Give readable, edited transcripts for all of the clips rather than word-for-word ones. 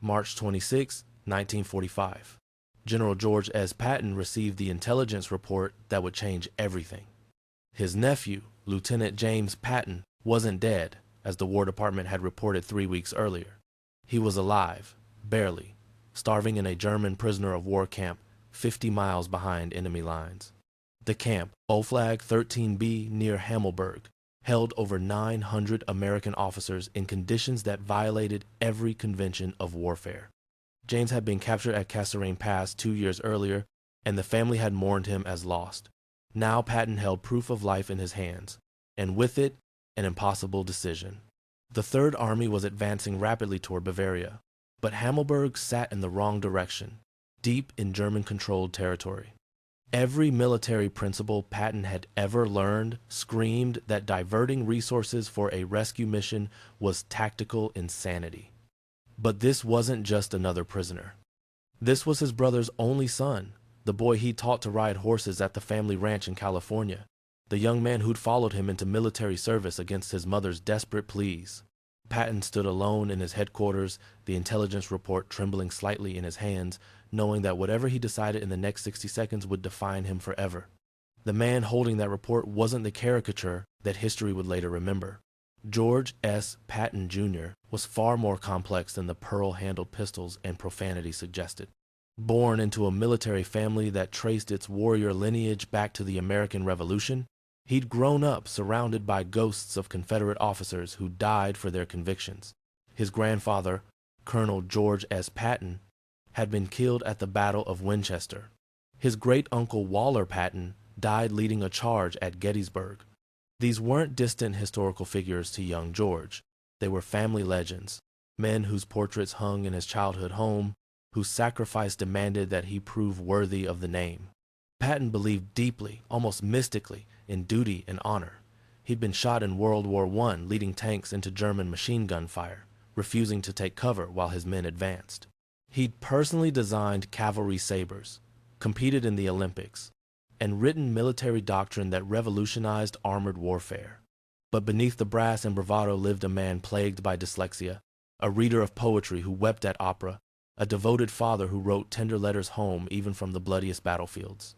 March 26, 1945. General George S. Patton received the intelligence report that would change everything. His nephew, Lieutenant James Patton, wasn't dead, as the War Department had reported 3 weeks earlier. He was alive, barely, starving in a German prisoner of war camp 50 miles behind enemy lines. The camp, O-Flag 13B near Hammelburg, held over 900 American officers in conditions that violated every convention of warfare. James had been captured at Kasserine Pass 2 years earlier, and the family had mourned him as lost. Now Patton held proof of life in his hands, and with it, an impossible decision. The Third Army was advancing rapidly toward Bavaria, but Hammelburg sat in the wrong direction, deep in German-controlled territory. Every military principle Patton had ever learned screamed that diverting resources for a rescue mission was tactical insanity. But this wasn't just another prisoner. This was his brother's only son, the boy he taught to ride horses at the family ranch in California, the young man who'd followed him into military service against his mother's desperate pleas. Patton stood alone in his headquarters, the intelligence report trembling slightly in his hands, knowing that whatever he decided in the next 60 seconds would define him forever. The man holding that report wasn't the caricature that history would later remember. George S. Patton, Jr. was far more complex than the pearl-handled pistols and profanity suggested. Born into a military family that traced its warrior lineage back to the American Revolution, he'd grown up surrounded by ghosts of Confederate officers who died for their convictions. His grandfather, Colonel George S. Patton, had been killed at the Battle of Winchester. His great-uncle Waller Patton died leading a charge at Gettysburg. These weren't distant historical figures to young George. They were family legends, men whose portraits hung in his childhood home, whose sacrifice demanded that he prove worthy of the name. Patton believed deeply, almost mystically, in duty and honor. He'd been shot in World War I leading tanks into German machine gun fire, refusing to take cover while his men advanced. He'd personally designed cavalry sabers, competed in the Olympics, and written military doctrine that revolutionized armored warfare. But beneath the brass and bravado lived a man plagued by dyslexia, a reader of poetry who wept at opera, a devoted father who wrote tender letters home even from the bloodiest battlefields.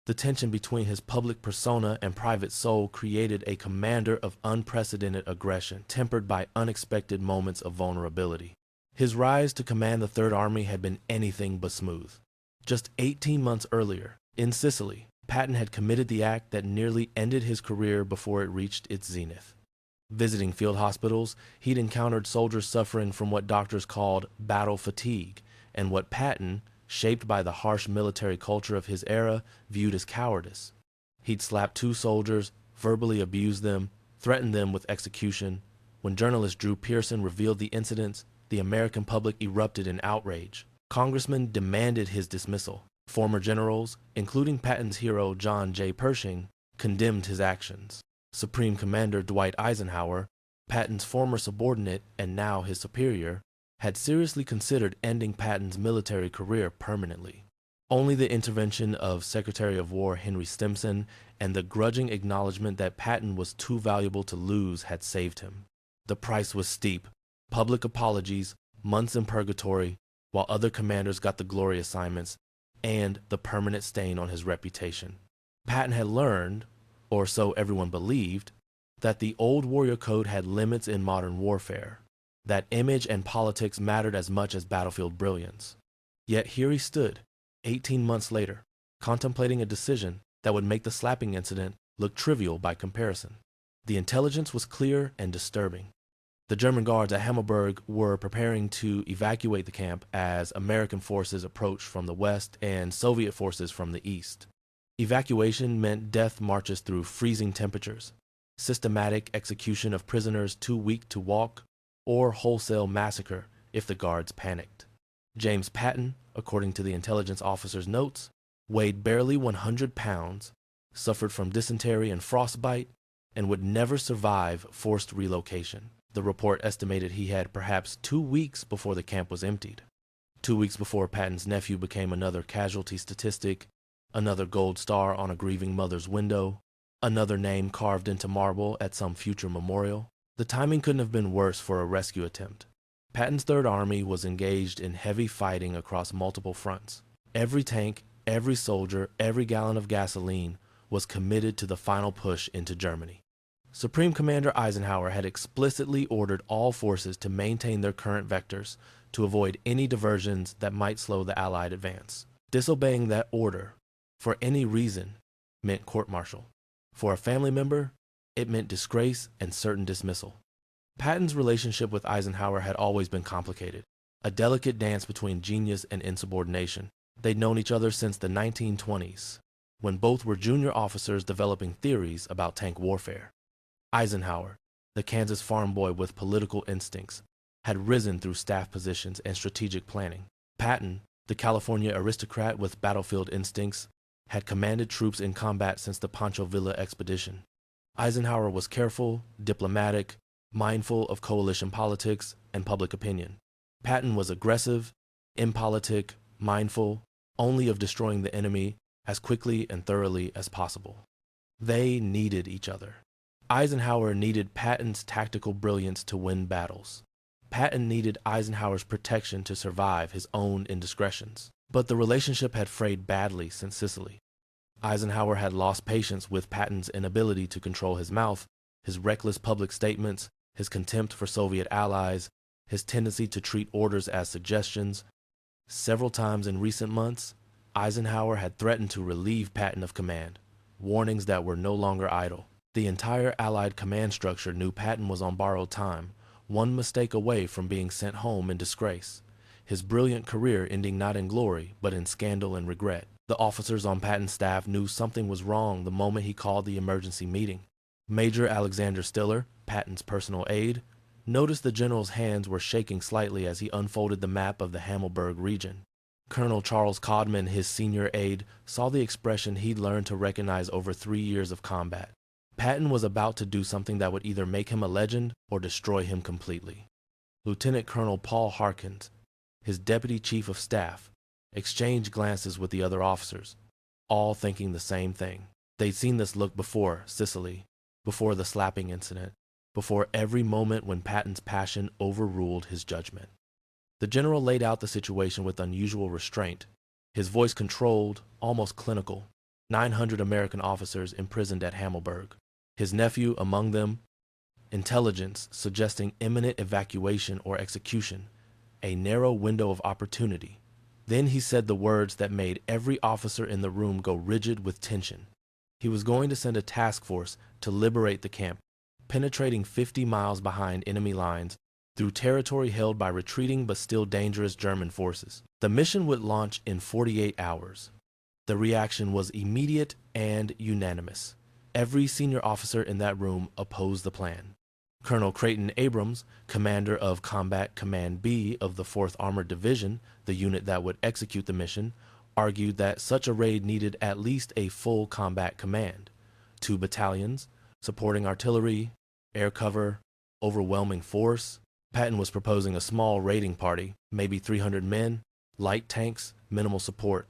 The tension between his public persona and private soul created a commander of unprecedented aggression, tempered by unexpected moments of vulnerability. His rise to command the Third Army had been anything but smooth. Just 18 months earlier, in Sicily, Patton had committed the act that nearly ended his career before it reached its zenith. Visiting field hospitals, he'd encountered soldiers suffering from what doctors called battle fatigue, and what Patton, shaped by the harsh military culture of his era, viewed as cowardice. He'd slapped 2 soldiers, verbally abused them, threatened them with execution. When journalist Drew Pearson revealed the incidents, the American public erupted in outrage. Congressmen demanded his dismissal. Former generals, including Patton's hero John J. Pershing, condemned his actions. Supreme Commander Dwight Eisenhower, Patton's former subordinate and now his superior, had seriously considered ending Patton's military career permanently. Only the intervention of Secretary of War Henry Stimson and the grudging acknowledgement that Patton was too valuable to lose had saved him. The price was steep: public apologies, months in purgatory, while other commanders got the glory assignments, and the permanent stain on his reputation. Patton had learned, or so everyone believed, that the old warrior code had limits in modern warfare, that image and politics mattered as much as battlefield brilliance. Yet here he stood, 18 months later, contemplating a decision that would make the slapping incident look trivial by comparison. The intelligence was clear and disturbing. The German guards at Hammelburg were preparing to evacuate the camp as American forces approached from the west and Soviet forces from the east. Evacuation meant death marches through freezing temperatures, systematic execution of prisoners too weak to walk, or wholesale massacre if the guards panicked. James Patton, according to the intelligence officer's notes, weighed barely 100 pounds, suffered from dysentery and frostbite, and would never survive forced relocation. The report estimated he had perhaps 2 weeks before the camp was emptied. 2 weeks before Patton's nephew became another casualty statistic, another gold star on a grieving mother's window, another name carved into marble at some future memorial. The timing couldn't have been worse for a rescue attempt. Patton's Third Army was engaged in heavy fighting across multiple fronts. Every tank, every soldier, every gallon of gasoline was committed to the final push into Germany. Supreme Commander Eisenhower had explicitly ordered all forces to maintain their current vectors to avoid any diversions that might slow the Allied advance. Disobeying that order, for any reason, meant court-martial. For a family member, it meant disgrace and certain dismissal. Patton's relationship with Eisenhower had always been complicated, a delicate dance between genius and insubordination. They'd known each other since the 1920s, when both were junior officers developing theories about tank warfare. Eisenhower, the Kansas farm boy with political instincts, had risen through staff positions and strategic planning. Patton, the California aristocrat with battlefield instincts, had commanded troops in combat since the Pancho Villa expedition. Eisenhower was careful, diplomatic, mindful of coalition politics and public opinion. Patton was aggressive, impolitic, mindful, only of destroying the enemy as quickly and thoroughly as possible. They needed each other. Eisenhower needed Patton's tactical brilliance to win battles. Patton needed Eisenhower's protection to survive his own indiscretions. But the relationship had frayed badly since Sicily. Eisenhower had lost patience with Patton's inability to control his mouth, his reckless public statements, his contempt for Soviet allies, his tendency to treat orders as suggestions. Several times in recent months, Eisenhower had threatened to relieve Patton of command, warnings that were no longer idle. The entire Allied command structure knew Patton was on borrowed time, one mistake away from being sent home in disgrace, his brilliant career ending not in glory, but in scandal and regret. The officers on Patton's staff knew something was wrong the moment he called the emergency meeting. Major Alexander Stiller, Patton's personal aide, noticed the general's hands were shaking slightly as he unfolded the map of the Hammelburg region. Colonel Charles Codman, his senior aide, saw the expression he'd learned to recognize over 3 years of combat. Patton was about to do something that would either make him a legend or destroy him completely. Lieutenant Colonel Paul Harkins, his deputy chief of staff, exchanged glances with the other officers, all thinking the same thing. They'd seen this look before Sicily, before the slapping incident, before every moment when Patton's passion overruled his judgment. The general laid out the situation with unusual restraint, his voice controlled, almost clinical. 900 American officers imprisoned at Hammelburg, his nephew among them, intelligence suggesting imminent evacuation or execution, a narrow window of opportunity. Then he said the words that made every officer in the room go rigid with tension. He was going to send a task force to liberate the camp, penetrating 50 miles behind enemy lines through territory held by retreating but still dangerous German forces. The mission would launch in 48 hours. The reaction was immediate and unanimous. Every senior officer in that room opposed the plan. Colonel Creighton Abrams, commander of Combat Command B of the 4th Armored Division, the unit that would execute the mission, argued that such a raid needed at least a full combat command, 2 battalions, supporting artillery, air cover, overwhelming force. Patton was proposing a small raiding party, maybe 300 men, light tanks, minimal support.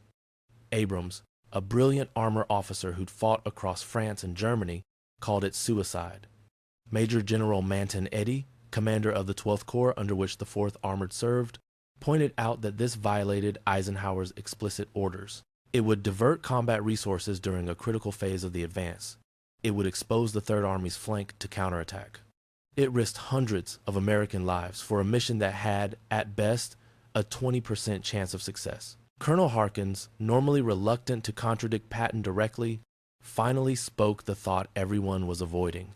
Abrams, a brilliant armor officer who'd fought across France and Germany, called it suicide. Major General Manton Eddy, commander of the 12th Corps under which the 4th Armored served, pointed out that this violated Eisenhower's explicit orders. It would divert combat resources during a critical phase of the advance. It would expose the Third Army's flank to counterattack. It risked hundreds of American lives for a mission that had, at best, a 20% chance of success. Colonel Harkins, normally reluctant to contradict Patton directly, finally spoke the thought everyone was avoiding.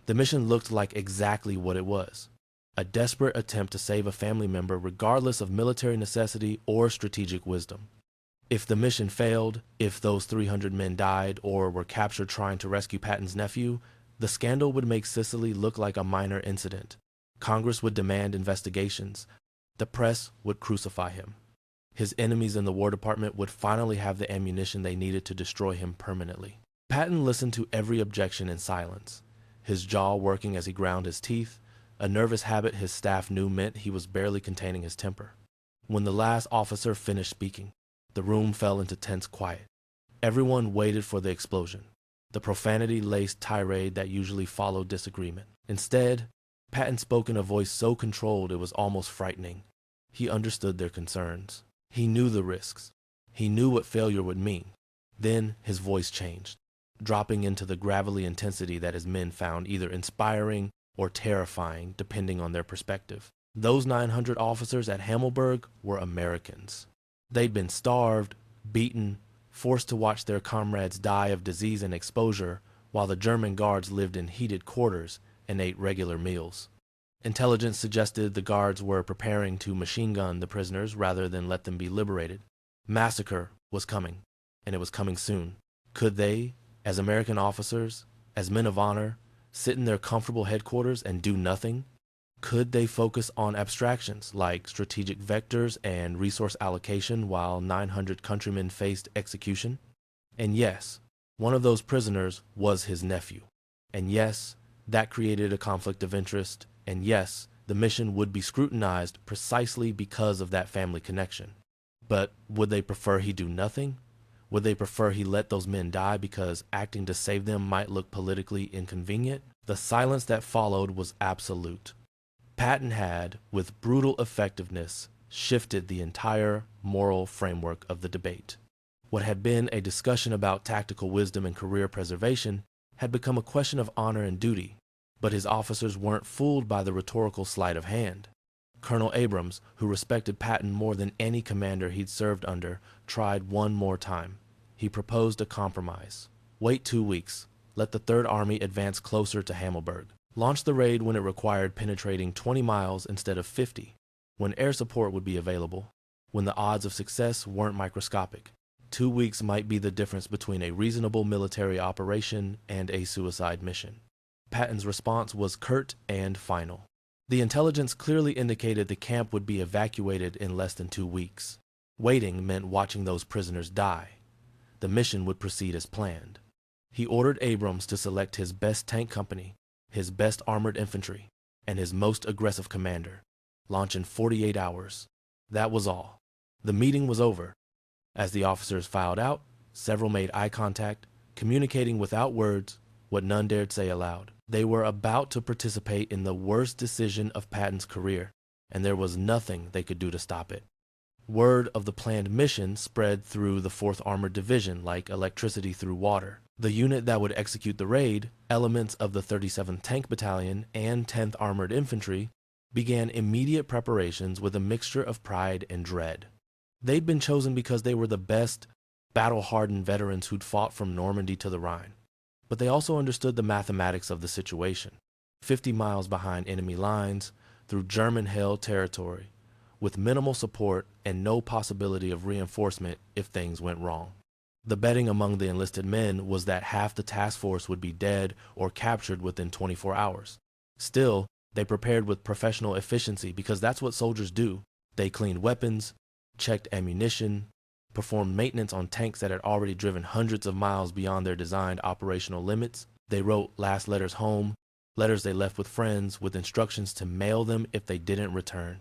The mission looked like exactly what it was: a desperate attempt to save a family member regardless of military necessity or strategic wisdom. If the mission failed, if those 300 men died or were captured trying to rescue Patton's nephew, the scandal would make Sicily look like a minor incident. Congress would demand investigations. The press would crucify him. His enemies in the War Department would finally have the ammunition they needed to destroy him permanently. Patton listened to every objection in silence, his jaw working as he ground his teeth, a nervous habit his staff knew meant he was barely containing his temper. When the last officer finished speaking, the room fell into tense quiet. Everyone waited for the explosion, the profanity-laced tirade that usually followed disagreement. Instead, Patton spoke in a voice so controlled it was almost frightening. He understood their concerns. He knew the risks. He knew what failure would mean. Then his voice changed, dropping into the gravelly intensity that his men found either inspiring or terrifying depending on their perspective. Those 900 officers at Hammelburg were Americans. They'd been starved, beaten, forced to watch their comrades die of disease and exposure, while the German guards lived in heated quarters and ate regular meals. Intelligence suggested the guards were preparing to machine gun the prisoners rather than let them be liberated. Massacre was coming, and it was coming soon. Could they, as American officers, as men of honor, sit in their comfortable headquarters and do nothing? Could they focus on abstractions like strategic vectors and resource allocation while 900 countrymen faced execution? And yes, one of those prisoners was his nephew. And yes, that created a conflict of interest. And yes, the mission would be scrutinized precisely because of that family connection. But would they prefer he do nothing? Would they prefer he let those men die because acting to save them might look politically inconvenient? The silence that followed was absolute. Patton had, with brutal effectiveness, shifted the entire moral framework of the debate. What had been a discussion about tactical wisdom and career preservation had become a question of honor and duty, but his officers weren't fooled by the rhetorical sleight of hand. Colonel Abrams, who respected Patton more than any commander he'd served under, tried one more time. He proposed a compromise. Wait 2 weeks. Let the Third Army advance closer to Hammelburg. Launch the raid when it required penetrating 20 miles instead of 50, when air support would be available, when the odds of success weren't microscopic. 2 weeks might be the difference between a reasonable military operation and a suicide mission. Patton's response was curt and final. The intelligence clearly indicated the camp would be evacuated in less than 2 weeks. Waiting meant watching those prisoners die. The mission would proceed as planned. He ordered Abrams to select his best tank company, his best armored infantry, and his most aggressive commander. Launch in 48 hours. That was all. The meeting was over. As the officers filed out, several made eye contact, communicating without words what none dared say aloud. They were about to participate in the worst decision of Patton's career, and there was nothing they could do to stop it. Word of the planned mission spread through the 4th Armored Division like electricity through water. The unit that would execute the raid, elements of the 37th Tank Battalion and 10th Armored Infantry, began immediate preparations with a mixture of pride and dread. They'd been chosen because they were the best, battle-hardened veterans who'd fought from Normandy to the Rhine. But they also understood the mathematics of the situation. 50 miles behind enemy lines, through German-held territory, with minimal support and no possibility of reinforcement if things went wrong. The betting among the enlisted men was that half the task force would be dead or captured within 24 hours. Still, they prepared with professional efficiency because that's what soldiers do. They cleaned weapons, checked ammunition, performed maintenance on tanks that had already driven hundreds of miles beyond their designed operational limits. They wrote last letters home, letters they left with friends, with instructions to mail them if they didn't return.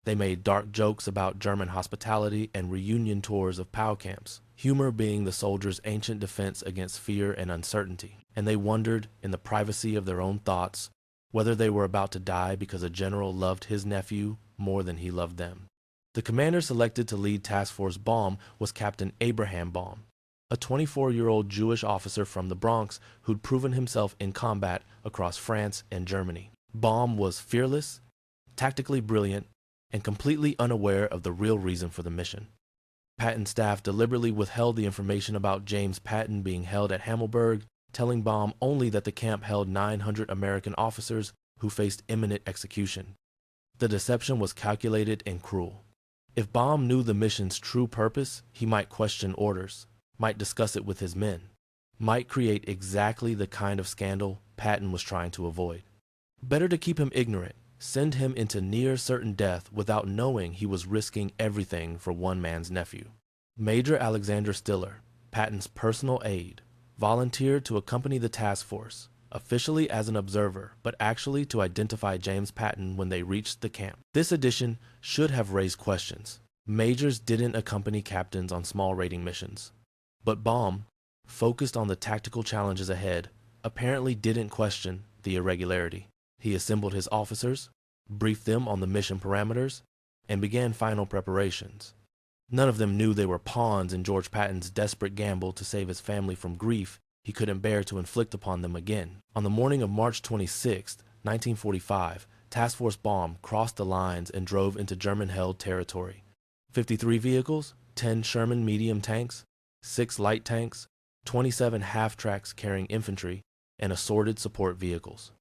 They made dark jokes about German hospitality and reunion tours of POW camps, humor being the soldiers' ancient defense against fear and uncertainty. And they wondered, in the privacy of their own thoughts, whether they were about to die because a general loved his nephew more than he loved them. The commander selected to lead Task Force Baum was Captain Abraham Baum, a 24-year-old Jewish officer from the Bronx who'd proven himself in combat across France and Germany. Baum was fearless, tactically brilliant, and completely unaware of the real reason for the mission. Patton's staff deliberately withheld the information about James Patton being held at Hammelburg, telling Baum only that the camp held 900 American officers who faced imminent execution. The deception was calculated and cruel. If Baum knew the mission's true purpose, he might question orders, might discuss it with his men, might create exactly the kind of scandal Patton was trying to avoid. Better to keep him ignorant, send him into near certain death without knowing he was risking everything for one man's nephew. Major Alexander Stiller, Patton's personal aide, volunteered to accompany the task force, officially as an observer, but actually to identify James Patton when they reached the camp. This addition should have raised questions. Majors didn't accompany captains on small raiding missions. But Baum, focused on the tactical challenges ahead, apparently didn't question the irregularity. He assembled his officers, briefed them on the mission parameters, and began final preparations. None of them knew they were pawns in George Patton's desperate gamble to save his family from grief he couldn't bear to inflict upon them again. On the morning of March 26, 1945, Task Force Bomb crossed the lines and drove into German-held territory. 53 vehicles, 10 Sherman medium tanks, 6 light tanks, 27 half-tracks carrying infantry, and assorted support vehicles.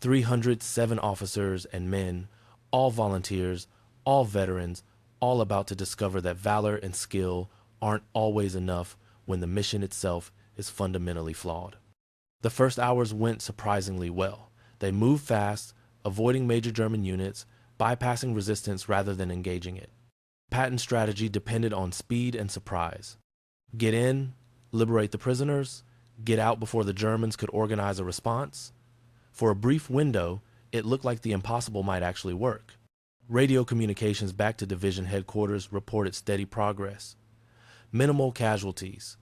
307 officers and men, all volunteers, all veterans, all about to discover that valor and skill aren't always enough when the mission itself is fundamentally flawed. The first hours went surprisingly well. They moved fast, avoiding major German units, bypassing resistance rather than engaging it. Patton's strategy depended on speed and surprise. Get in, liberate the prisoners, get out before the Germans could organize a response. For a brief window, it looked like the impossible might actually work. Radio communications back to division headquarters reported steady progress. Minimal casualties.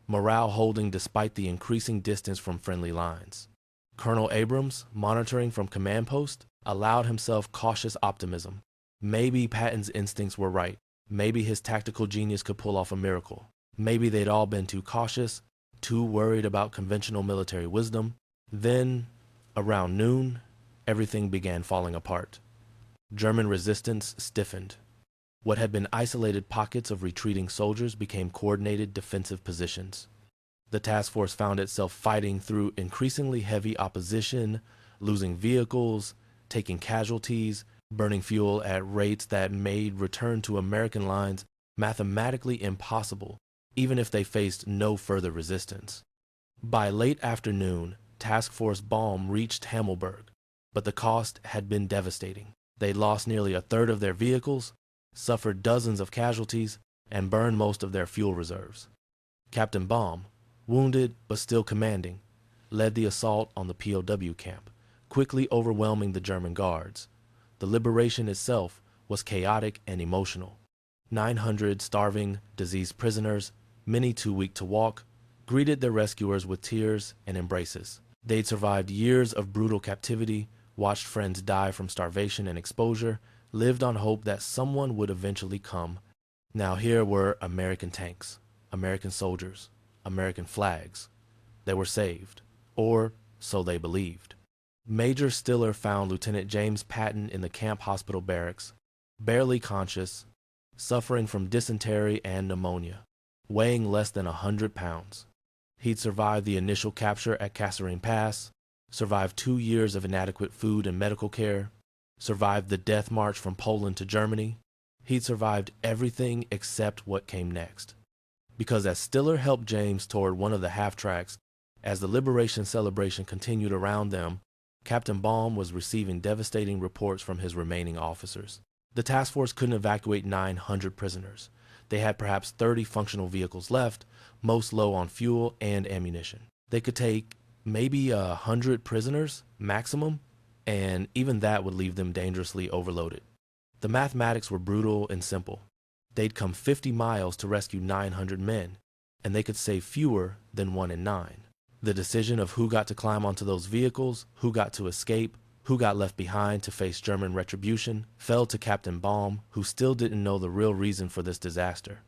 Morale holding despite the increasing distance from friendly lines. Colonel Abrams, monitoring from command post, allowed himself cautious optimism. Maybe Patton's instincts were right. Maybe his tactical genius could pull off a miracle. Maybe they'd all been too cautious, too worried about conventional military wisdom. Then, around noon, everything began falling apart. German resistance stiffened. What had been isolated pockets of retreating soldiers became coordinated defensive positions. The task force found itself fighting through increasingly heavy opposition, losing vehicles, taking casualties, burning fuel at rates that made return to American lines mathematically impossible, even if they faced no further resistance. By late afternoon, Task Force Bomb reached Hammelburg, but the cost had been devastating. They lost nearly a third of their vehicles, suffered dozens of casualties, and burned most of their fuel reserves. Captain Bomb, wounded but still commanding, led the assault on the POW camp, quickly overwhelming the German guards. The liberation itself was chaotic and emotional. 900 starving, diseased prisoners, many too weak to walk, greeted their rescuers with tears and embraces. They'd survived years of brutal captivity, watched friends die from starvation and exposure, lived on hope that someone would eventually come. Now here were American tanks, American soldiers, American flags. They were saved, or so they believed. Major Stiller found Lieutenant James Patton in the camp hospital barracks, barely conscious, suffering from dysentery and pneumonia, weighing less than 100 pounds. He'd survived the initial capture at Kasserine Pass, survived 2 years of inadequate food and medical care, survived the death march from Poland to Germany. He'd survived everything except what came next. Because as Stiller helped James toward one of the half-tracks, as the liberation celebration continued around them, Captain Baum was receiving devastating reports from his remaining officers. The task force couldn't evacuate 900 prisoners. They had perhaps 30 functional vehicles left, most low on fuel and ammunition. They could take maybe 100 prisoners, maximum, and even that would leave them dangerously overloaded. The mathematics were brutal and simple. They'd come 50 miles to rescue 900 men, and they could save fewer than 1 in 9. The decision of who got to climb onto those vehicles, who got to escape, who got left behind to face German retribution, fell to Captain Baum, who still didn't know the real reason for this disaster.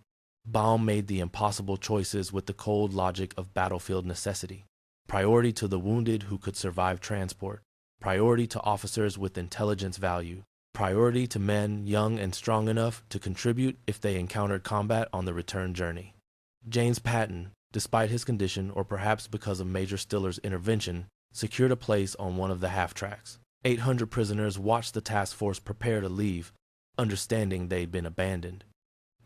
Baum made the impossible choices with the cold logic of battlefield necessity. Priority to the wounded who could survive transport. Priority to officers with intelligence value. Priority to men young and strong enough to contribute if they encountered combat on the return journey. James Patton, despite his condition or perhaps because of Major Stiller's intervention, secured a place on one of the half-tracks. 800 prisoners watched the task force prepare to leave, understanding they'd been abandoned.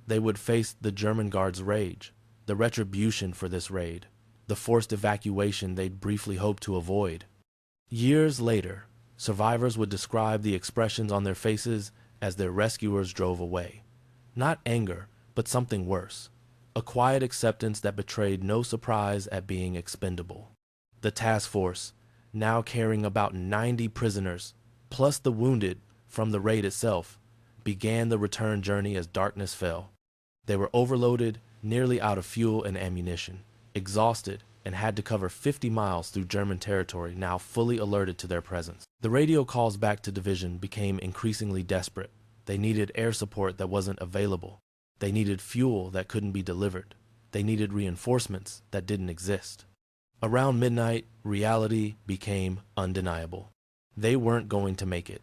They would face the German guards' rage, the retribution for this raid, the forced evacuation they'd briefly hoped to avoid. Years later, survivors would describe the expressions on their faces as their rescuers drove away. Not anger, but something worse. A quiet acceptance that betrayed no surprise at being expendable. The task force, now carrying about 90 prisoners, plus the wounded from the raid itself, began the return journey as darkness fell. They were overloaded, nearly out of fuel and ammunition, exhausted, and had to cover 50 miles through German territory, now fully alerted to their presence. The radio calls back to division became increasingly desperate. They needed air support that wasn't available. They needed fuel that couldn't be delivered. They needed reinforcements that didn't exist. Around midnight, reality became undeniable. They weren't going to make it.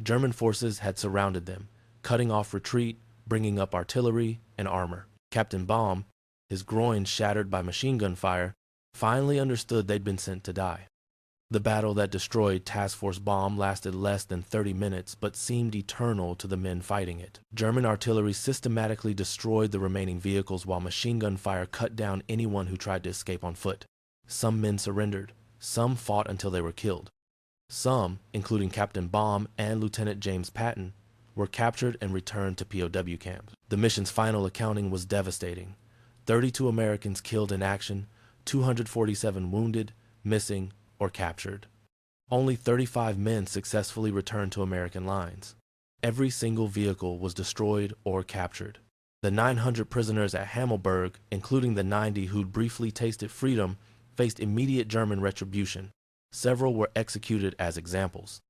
German forces had surrounded them, cutting off retreat, bringing up artillery and armor. Captain Baum, his groin shattered by machine gun fire, finally understood they'd been sent to die. The battle that destroyed Task Force Baum lasted less than 30 minutes, but seemed eternal to the men fighting it. German artillery systematically destroyed the remaining vehicles while machine gun fire cut down anyone who tried to escape on foot. Some men surrendered. Some fought until they were killed. Some, including Captain Baum and Lieutenant James Patton, were captured and returned to POW camps. The mission's final accounting was devastating. 32 Americans killed in action, 247 wounded, missing, or captured. Only 35 men successfully returned to American lines. Every single vehicle was destroyed or captured. The 900 prisoners at Hammelburg, including the 90 who'd briefly tasted freedom, faced immediate German retribution. Several were executed as examples.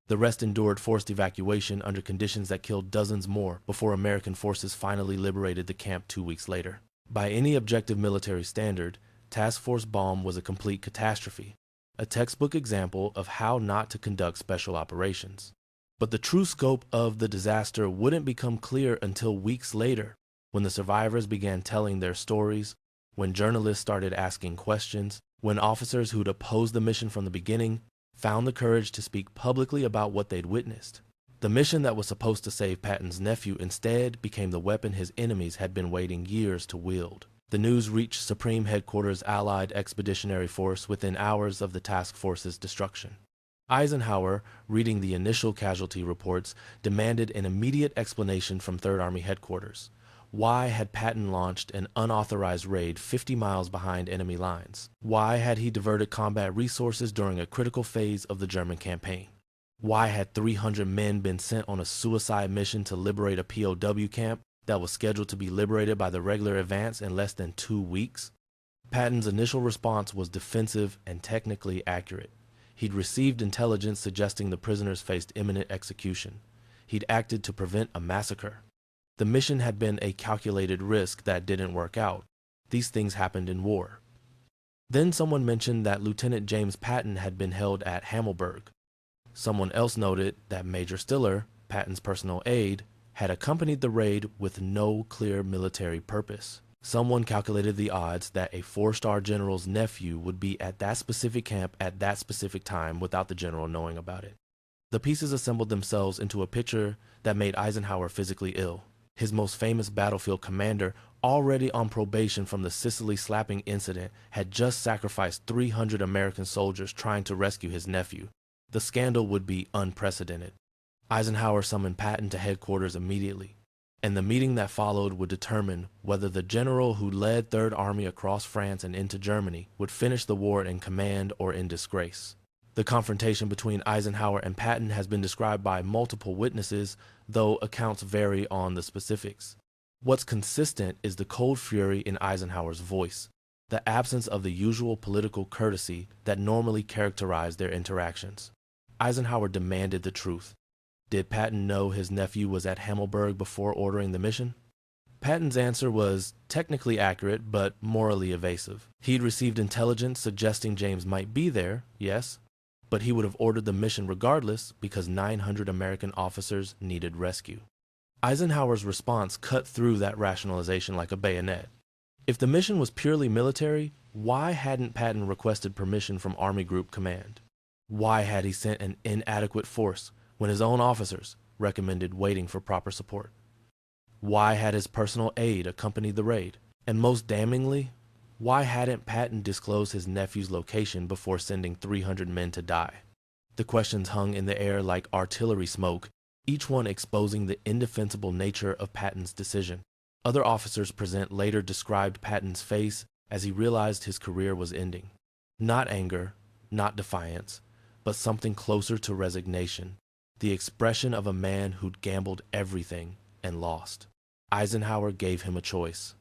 The rest endured forced evacuation under conditions that killed dozens more before American forces finally liberated the camp 2 weeks later. By any objective military standard, Task Force Baum was a complete catastrophe, a textbook example of how not to conduct special operations. But the true scope of the disaster wouldn't become clear until weeks later, when the survivors began telling their stories, when journalists started asking questions, when officers who'd opposed the mission from the beginning found the courage to speak publicly about what they'd witnessed. The mission that was supposed to save Patton's nephew instead became the weapon his enemies had been waiting years to wield. The news reached Supreme Headquarters Allied Expeditionary Force within hours of the task force's destruction. Eisenhower, reading the initial casualty reports, demanded an immediate explanation from Third Army Headquarters. Why had Patton launched an unauthorized raid 50 miles behind enemy lines? Why had he diverted combat resources during a critical phase of the German campaign? Why had 300 men been sent on a suicide mission to liberate a POW camp that was scheduled to be liberated by the regular advance in less than 2 weeks? Patton's initial response was defensive and technically accurate. He'd received intelligence suggesting the prisoners faced imminent execution. He'd acted to prevent a massacre. The mission had been a calculated risk that didn't work out. These things happened in war. Then someone mentioned that Lieutenant James Patton had been held at Hammelburg. Someone else noted that Major Stiller, Patton's personal aide, had accompanied the raid with no clear military purpose. Someone calculated the odds that a 4-star general's nephew would be at that specific camp at that specific time without the general knowing about it. The pieces assembled themselves into a picture that made Eisenhower physically ill. His most famous battlefield commander, already on probation from the Sicily slapping incident, had just sacrificed 300 American soldiers trying to rescue his nephew. The scandal would be unprecedented. Eisenhower summoned Patton to headquarters immediately, and the meeting that followed would determine whether the general who led Third Army across France and into Germany would finish the war in command or in disgrace. The confrontation between Eisenhower and Patton has been described by multiple witnesses, though accounts vary on the specifics. What's consistent is the cold fury in Eisenhower's voice, the absence of the usual political courtesy that normally characterized their interactions. Eisenhower demanded the truth. Did Patton know his nephew was at Hammelburg before ordering the mission? Patton's answer was technically accurate, but morally evasive. He'd received intelligence suggesting James might be there, yes, but he would have ordered the mission regardless because 900 American officers needed rescue. Eisenhower's response cut through that rationalization like a bayonet. If the mission was purely military, why hadn't Patton requested permission from Army Group Command? Why had he sent an inadequate force when his own officers recommended waiting for proper support? Why had his personal aide accompanied the raid? And most damningly, why hadn't Patton disclosed his nephew's location before sending 300 men to die? The questions hung in the air like artillery smoke, each one exposing the indefensible nature of Patton's decision. Other officers present later described Patton's face as he realized his career was ending. Not anger, not defiance, but something closer to resignation, the expression of a man who'd gambled everything and lost. Eisenhower gave him a choice.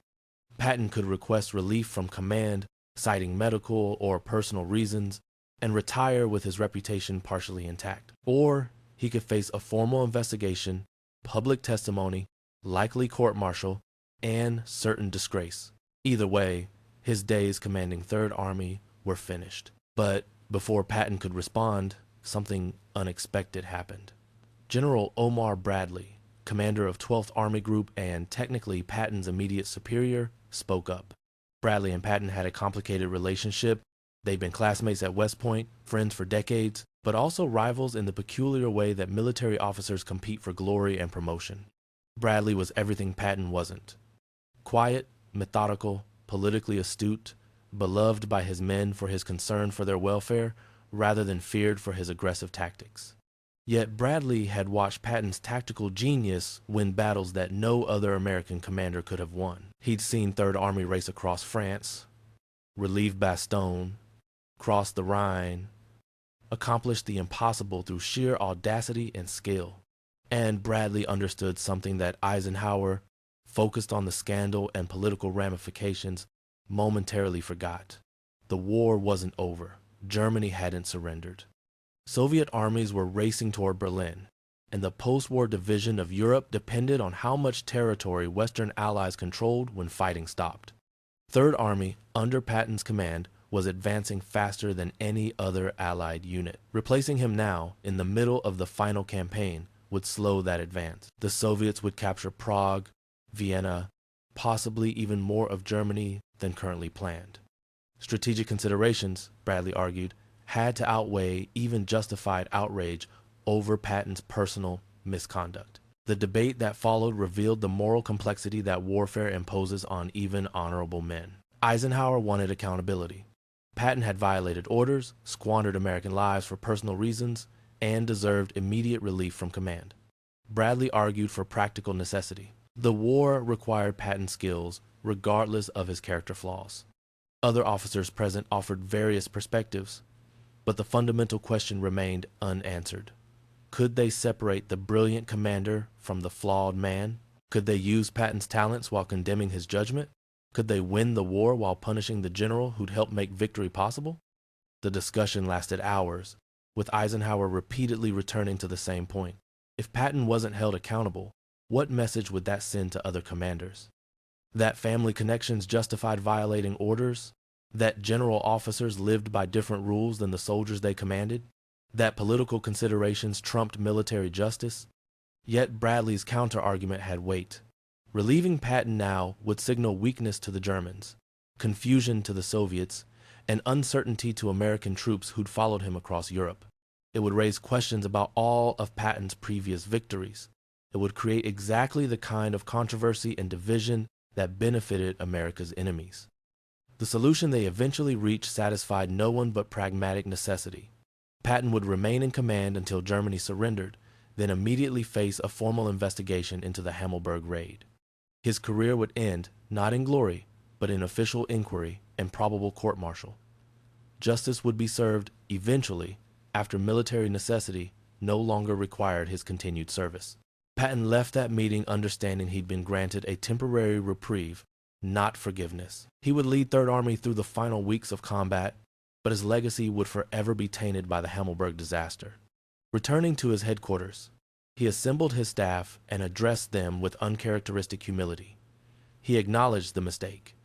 Patton could request relief from command citing medical or personal reasons, and retire with his reputation partially intact. Or he could face a formal investigation, public testimony, likely court-martial, and certain disgrace. Either way, his days commanding Third Army were finished. But before Patton could respond, something unexpected happened. General Omar Bradley, commander of 12th Army Group and technically Patton's immediate superior, spoke up. Bradley and Patton had a complicated relationship. They'd been classmates at West Point, friends for decades, but also rivals in the peculiar way that military officers compete for glory and promotion. Bradley was everything Patton wasn't. Quiet, methodical, politically astute, beloved by his men for his concern for their welfare rather than feared for his aggressive tactics. Yet Bradley had watched Patton's tactical genius win battles that no other American commander could have won. He'd seen Third Army race across France, relieve Bastogne, cross the Rhine, accomplish the impossible through sheer audacity and skill. And Bradley understood something that Eisenhower, focused on the scandal and political ramifications, momentarily forgot. The war wasn't over. Germany hadn't surrendered. Soviet armies were racing toward Berlin, and the post-war division of Europe depended on how much territory Western allies controlled when fighting stopped. Third Army, under Patton's command, was advancing faster than any other Allied unit. Replacing him now, in the middle of the final campaign, would slow that advance. The Soviets would capture Prague, Vienna, possibly even more of Germany than currently planned. Strategic considerations, Bradley argued, had to outweigh even justified outrage over Patton's personal misconduct. The debate that followed revealed the moral complexity that warfare imposes on even honorable men. Eisenhower wanted accountability. Patton had violated orders, squandered American lives for personal reasons, and deserved immediate relief from command. Bradley argued for practical necessity. The war required Patton's skills, regardless of his character flaws. Other officers present offered various perspectives, but the fundamental question remained unanswered. Could they separate the brilliant commander from the flawed man? Could they use Patton's talents while condemning his judgment? Could they win the war while punishing the general who'd helped make victory possible? The discussion lasted hours, with Eisenhower repeatedly returning to the same point. If Patton wasn't held accountable, what message would that send to other commanders? That family connections justified violating orders? That general officers lived by different rules than the soldiers they commanded? That political considerations trumped military justice? Yet Bradley's counter-argument had weight. Relieving Patton now would signal weakness to the Germans, confusion to the Soviets, and uncertainty to American troops who'd followed him across Europe. It would raise questions about all of Patton's previous victories. It would create exactly the kind of controversy and division that benefited America's enemies. The solution they eventually reached satisfied no one but pragmatic necessity. Patton would remain in command until Germany surrendered, then immediately face a formal investigation into the Hammelburg raid. His career would end, not in glory, but in official inquiry and probable court-martial. Justice would be served eventually after military necessity no longer required his continued service. Patton left that meeting understanding he'd been granted a temporary reprieve, not forgiveness. He would lead Third Army through the final weeks of combat, but his legacy would forever be tainted by the Hammelburg disaster. Returning to his headquarters, he assembled his staff and addressed them with uncharacteristic humility. He acknowledged the mistake.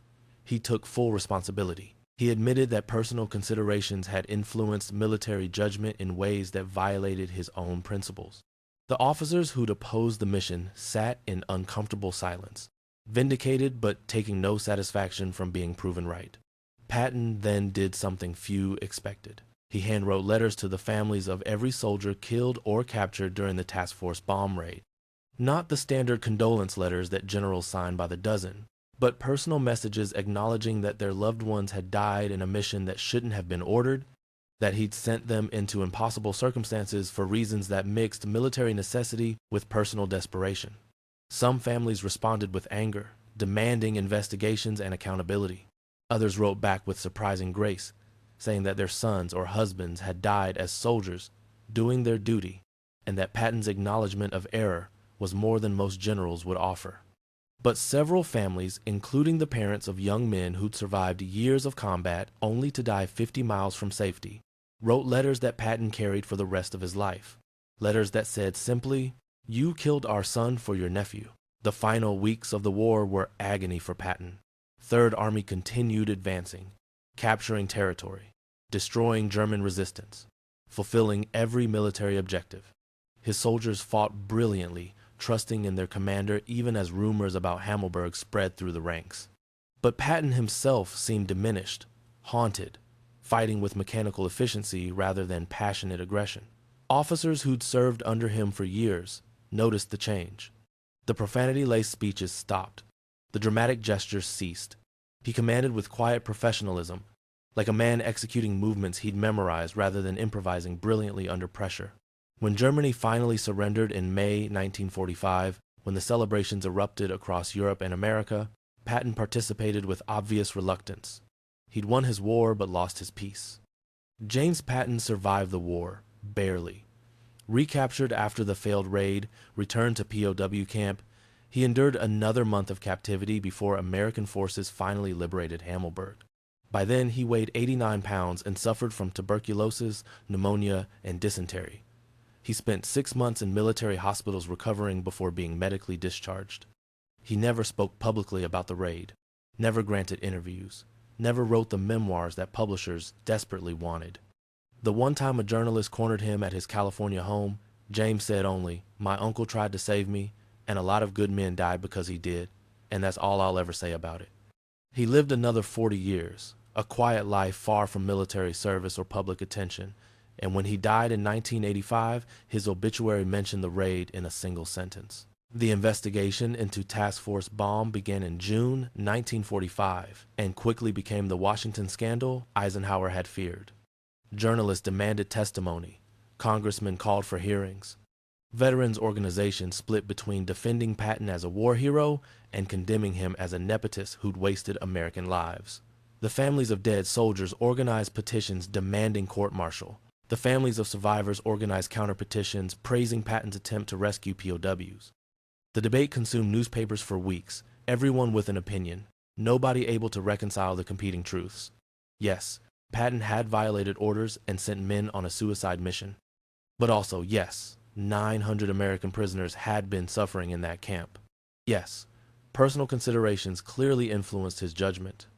He took full responsibility. He admitted that personal considerations had influenced military judgment in ways that violated his own principles. The officers who'd opposed the mission sat in uncomfortable silence, vindicated but taking no satisfaction from being proven right. Patton then did something few expected. He handwrote letters to the families of every soldier killed or captured during the task force bomb raid. Not the standard condolence letters that generals sign by the dozen, but personal messages acknowledging that their loved ones had died in a mission that shouldn't have been ordered, that he'd sent them into impossible circumstances for reasons that mixed military necessity with personal desperation. Some families responded with anger, demanding investigations and accountability. Others wrote back with surprising grace, saying that their sons or husbands had died as soldiers, doing their duty, and that Patton's acknowledgement of error was more than most generals would offer. But several families, including the parents of young men who'd survived years of combat only to die 50 miles from safety, wrote letters that Patton carried for the rest of his life. Letters that said simply, "You killed our son for your nephew." The final weeks of the war were agony for Patton. Third Army continued advancing, capturing territory, destroying German resistance, fulfilling every military objective. His soldiers fought brilliantly, trusting in their commander even as rumors about Hammelburg spread through the ranks. But Patton himself seemed diminished, haunted, fighting with mechanical efficiency rather than passionate aggression. Officers who'd served under him for years noticed the change. The profanity-laced speeches stopped. The dramatic gestures ceased. He commanded with quiet professionalism, like a man executing movements he'd memorized rather than improvising brilliantly under pressure. When Germany finally surrendered in May 1945, when the celebrations erupted across Europe and America, Patton participated with obvious reluctance. He'd won his war but lost his peace. James Patton survived the war, barely. Recaptured after the failed raid, returned to POW camp, he endured another month of captivity before American forces finally liberated Hammelburg. By then, he weighed 89 pounds and suffered from tuberculosis, pneumonia, and dysentery. He spent 6 months in military hospitals recovering before being medically discharged. He never spoke publicly about the raid, never granted interviews, never wrote the memoirs that publishers desperately wanted. The one time a journalist cornered him at his California home, James said only, "My uncle tried to save me, and a lot of good men died because he did, and that's all I'll ever say about it." He lived another 40 years, a quiet life far from military service or public attention, and when he died in 1985, his obituary mentioned the raid in a single sentence. The investigation into Task Force Bomb began in June 1945 and quickly became the Washington scandal Eisenhower had feared. Journalists demanded testimony. Congressmen called for hearings. Veterans organizations split between defending Patton as a war hero and condemning him as a nepotist who'd wasted American lives. The families of dead soldiers organized petitions demanding court-martial. The families of survivors organized counter-petitions praising Patton's attempt to rescue POWs. The debate consumed newspapers for weeks, everyone with an opinion, nobody able to reconcile the competing truths. Yes, Patton had violated orders and sent men on a suicide mission. But also, yes, 900 American prisoners had been suffering in that camp. Yes, personal considerations clearly influenced his judgment.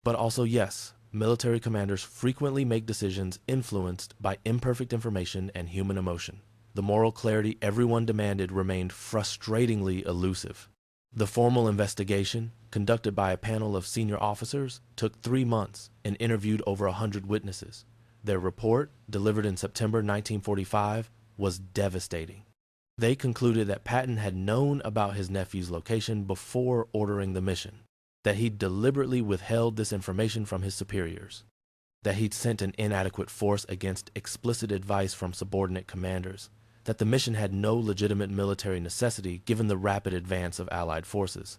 But also, yes, military commanders frequently make decisions influenced by imperfect information and human emotion. The moral clarity everyone demanded remained frustratingly elusive. The formal investigation, conducted by a panel of senior officers, took 3 months and interviewed over 100 witnesses. Their report, delivered in September 1945, was devastating. They concluded that Patton had known about his nephew's location before ordering the mission, that he'd deliberately withheld this information from his superiors, that he'd sent an inadequate force against explicit advice from subordinate commanders, that the mission had no legitimate military necessity given the rapid advance of Allied forces,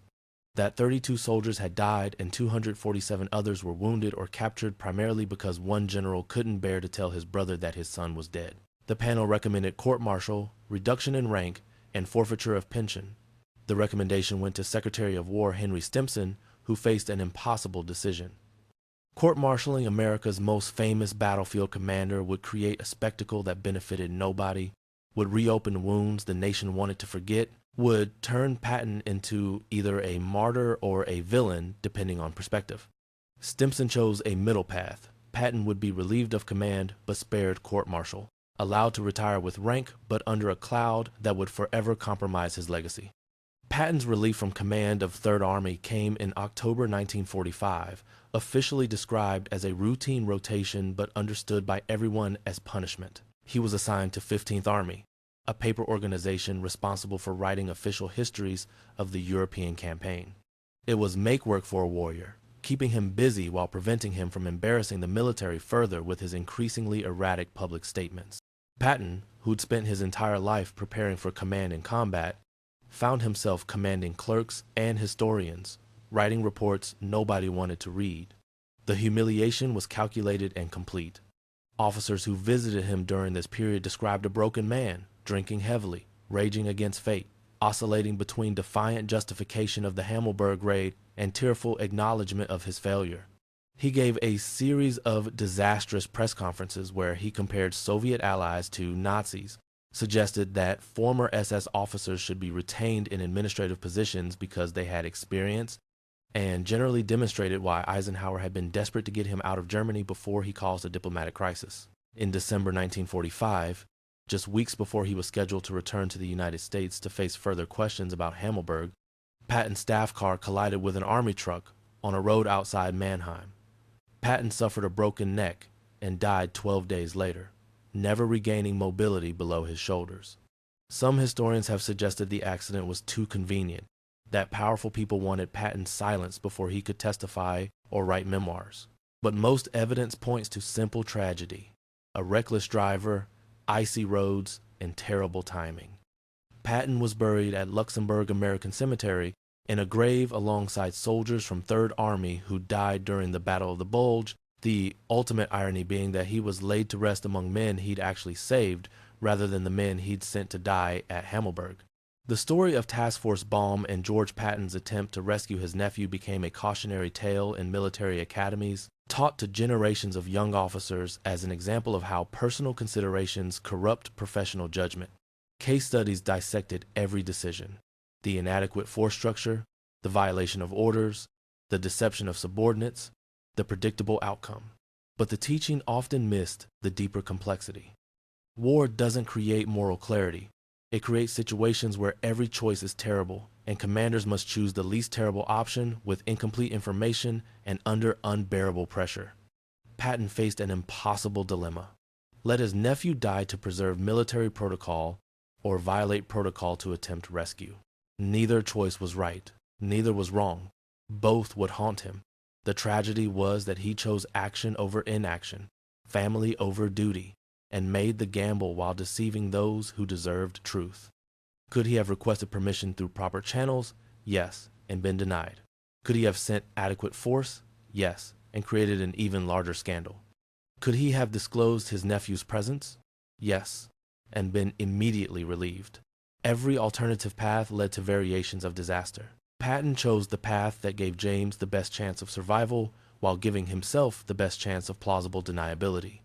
that 32 soldiers had died and 247 others were wounded or captured primarily because one general couldn't bear to tell his brother that his son was dead. The panel recommended court-martial, reduction in rank, and forfeiture of pension. The recommendation went to Secretary of War Henry Stimson, who faced an impossible decision. Court-martialing America's most famous battlefield commander would create a spectacle that benefited nobody, would reopen wounds the nation wanted to forget, would turn Patton into either a martyr or a villain, depending on perspective. Stimson chose a middle path. Patton would be relieved of command but spared court-martial, allowed to retire with rank but under a cloud that would forever compromise his legacy. Patton's relief from command of Third Army came in October 1945, officially described as a routine rotation but understood by everyone as punishment. He was assigned to 15th Army, a paper organization responsible for writing official histories of the European campaign. It was make work for a warrior, keeping him busy while preventing him from embarrassing the military further with his increasingly erratic public statements. Patton, who'd spent his entire life preparing for command in combat, found himself commanding clerks and historians, writing reports nobody wanted to read. The humiliation was calculated and complete. Officers who visited him during this period described a broken man, drinking heavily, raging against fate. oscillating between defiant justification of the Hammelburg raid and tearful acknowledgement of his failure. He gave a series of disastrous press conferences where he compared Soviet allies to Nazis, suggested that former SS officers should be retained in administrative positions because they had experience, and generally demonstrated why Eisenhower had been desperate to get him out of Germany before he caused a diplomatic crisis. In December 1945, just weeks before he was scheduled to return to the United States to face further questions about Hammelburg, Patton's staff car collided with an army truck on a road outside Mannheim. Patton suffered a broken neck and died 12 days later, never regaining mobility below his shoulders. Some historians have suggested the accident was too convenient, that powerful people wanted Patton silenced before he could testify or write memoirs. But most evidence points to simple tragedy: a reckless driver, icy roads, and terrible timing. Patton was buried at Luxembourg American Cemetery in a grave alongside soldiers from 3rd Army who died during the Battle of the Bulge, the ultimate irony being that he was laid to rest among men he'd actually saved rather than the men he'd sent to die at Hammelburg. The story of Task Force Baum and George Patton's attempt to rescue his nephew became a cautionary tale in military academies, taught to generations of young officers as an example of how personal considerations corrupt professional judgment. Case studies dissected every decision: the inadequate force structure, the violation of orders, the deception of subordinates, the predictable outcome. But the teaching often missed the deeper complexity. War doesn't create moral clarity. It creates situations where every choice is terrible, and commanders must choose the least terrible option with incomplete information and under unbearable pressure. Patton faced an impossible dilemma: let his nephew die to preserve military protocol or violate protocol to attempt rescue. Neither choice was right, neither was wrong. Both would haunt him. The tragedy was that he chose action over inaction, family over duty, and made the gamble while deceiving those who deserved truth. Could he have requested permission through proper channels? Yes, and been denied. Could he have sent adequate force? Yes, and created an even larger scandal. Could he have disclosed his nephew's presence? Yes, and been immediately relieved. Every alternative path led to variations of disaster. Patton chose the path that gave James the best chance of survival while giving himself the best chance of plausible deniability.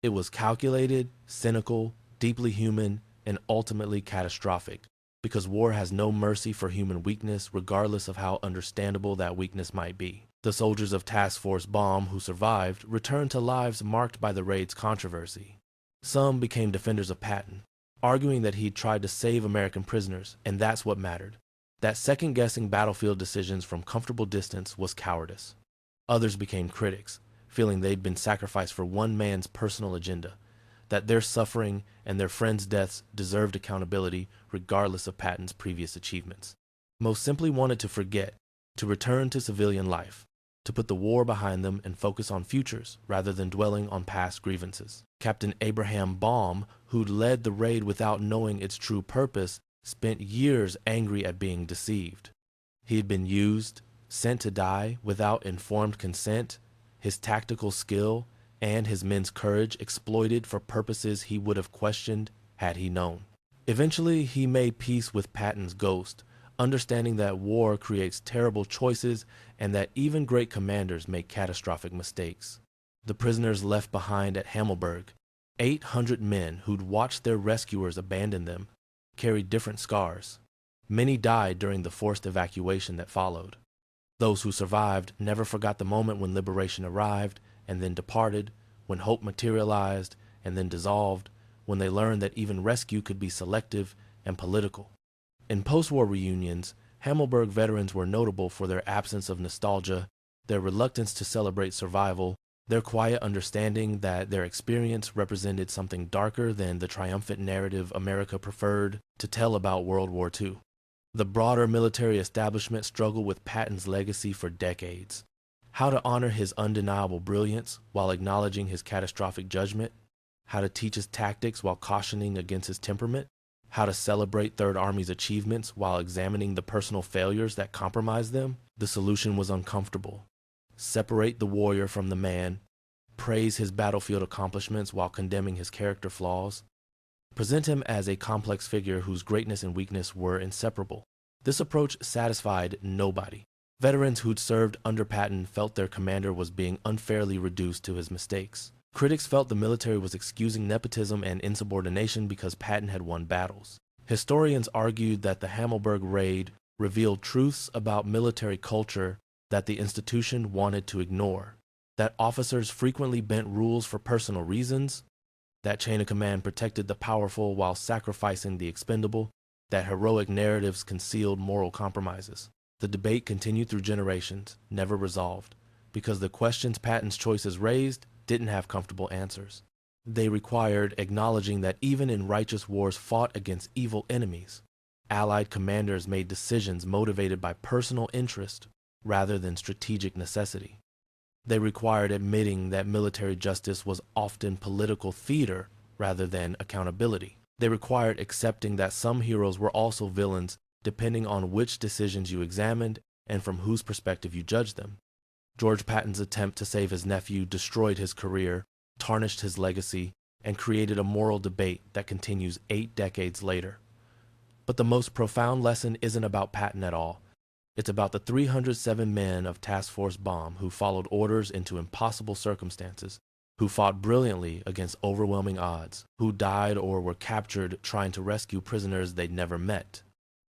It was calculated, cynical, deeply human, and ultimately catastrophic, because war has no mercy for human weakness regardless of how understandable that weakness might be. The soldiers of Task Force Baum who survived returned to lives marked by the raid's controversy. Some became defenders of Patton, arguing that he'd tried to save American prisoners, and that's what mattered. That second-guessing battlefield decisions from comfortable distance was cowardice. Others became critics, feeling they'd been sacrificed for one man's personal agenda, that their suffering and their friends' deaths deserved accountability regardless of Patton's previous achievements. Most simply wanted to forget, to return to civilian life, to put the war behind them and focus on futures rather than dwelling on past grievances. Captain Abraham Baum, who'd led the raid without knowing its true purpose, spent years angry at being deceived. He had been used, sent to die without informed consent, his tactical skill and his men's courage exploited for purposes he would have questioned had he known. Eventually, he made peace with Patton's ghost, understanding that war creates terrible choices and that even great commanders make catastrophic mistakes. The prisoners left behind at Hammelburg, 800 men who'd watched their rescuers abandon them, carried different scars. Many died during the forced evacuation that followed. Those who survived never forgot the moment when liberation arrived and then departed, when hope materialized and then dissolved, when they learned that even rescue could be selective and political. In post-war reunions, Hammelburg veterans were notable for their absence of nostalgia, their reluctance to celebrate survival, their quiet understanding that their experience represented something darker than the triumphant narrative America preferred to tell about World War II. The broader military establishment struggled with Patton's legacy for decades. How to honor his undeniable brilliance while acknowledging his catastrophic judgment, how to teach his tactics while cautioning against his temperament, how to celebrate Third Army's achievements while examining the personal failures that compromised them. The solution was uncomfortable. Separate the warrior from the man, praise his battlefield accomplishments while condemning his character flaws. Present him as a complex figure whose greatness and weakness were inseparable. This approach satisfied nobody. Veterans who'd served under Patton felt their commander was being unfairly reduced to his mistakes. Critics felt the military was excusing nepotism and insubordination because Patton had won battles. Historians argued that the Hammelburg raid revealed truths about military culture that the institution wanted to ignore, that officers frequently bent rules for personal reasons, that chain of command protected the powerful while sacrificing the expendable, that heroic narratives concealed moral compromises. The debate continued through generations, never resolved, because the questions Patton's choices raised didn't have comfortable answers. They required acknowledging that even in righteous wars fought against evil enemies, Allied commanders made decisions motivated by personal interest rather than strategic necessity. They required admitting that military justice was often political theater rather than accountability. They required accepting that some heroes were also villains depending on which decisions you examined and from whose perspective you judged them. George Patton's attempt to save his nephew destroyed his career, tarnished his legacy, and created a moral debate that continues 8 decades later. But the most profound lesson isn't about Patton at all. It's about the 307 men of Task Force Bomb who followed orders into impossible circumstances, who fought brilliantly against overwhelming odds, who died or were captured trying to rescue prisoners they'd never met.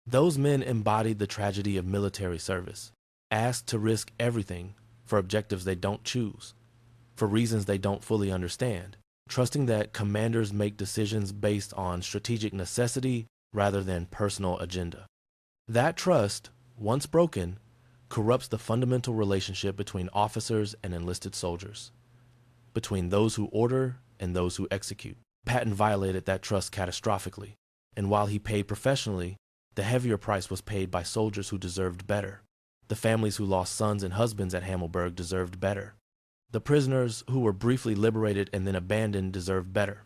Those men embodied the tragedy of military service, asked to risk everything for objectives they don't choose, for reasons they don't fully understand, trusting that commanders make decisions based on strategic necessity rather than personal agenda. That trust, once broken, corrupts the fundamental relationship between officers and enlisted soldiers, between those who order and those who execute. Patton violated that trust catastrophically, and while he paid professionally, the heavier price was paid by soldiers who deserved better. The families who lost sons and husbands at Hammelburg deserved better. The prisoners who were briefly liberated and then abandoned deserved better.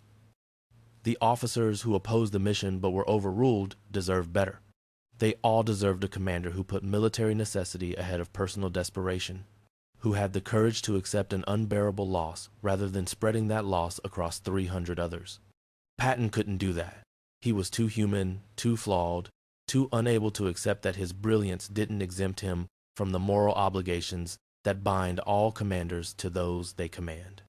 The officers who opposed the mission but were overruled deserved better. They all deserved a commander who put military necessity ahead of personal desperation, who had the courage to accept an unbearable loss rather than spreading that loss across 300 others. Patton couldn't do that. He was too human, too flawed, too unable to accept that his brilliance didn't exempt him from the moral obligations that bind all commanders to those they command.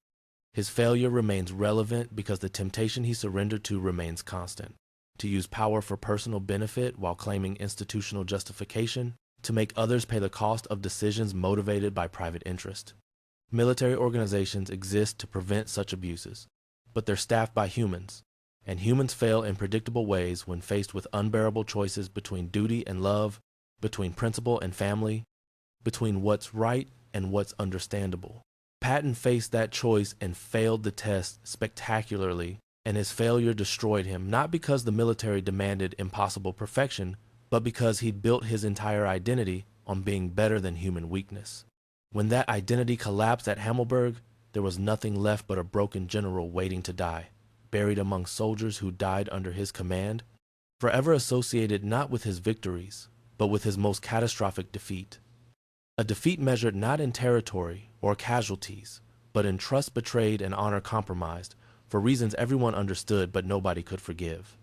His failure remains relevant because the temptation he surrendered to remains constant. To use power for personal benefit while claiming institutional justification, to make others pay the cost of decisions motivated by private interest. Military organizations exist to prevent such abuses, but they're staffed by humans, and humans fail in predictable ways when faced with unbearable choices between duty and love, between principle and family, between what's right and what's understandable. Patton faced that choice and failed the test spectacularly, and his failure destroyed him, not because the military demanded impossible perfection, but because he'd built his entire identity on being better than human weakness. When that identity collapsed at Hammelburg, there was nothing left but a broken general waiting to die, buried among soldiers who died under his command, forever associated not with his victories, but with his most catastrophic defeat. A defeat measured not in territory or casualties, but in trust betrayed and honor compromised, for reasons everyone understood but nobody could forgive.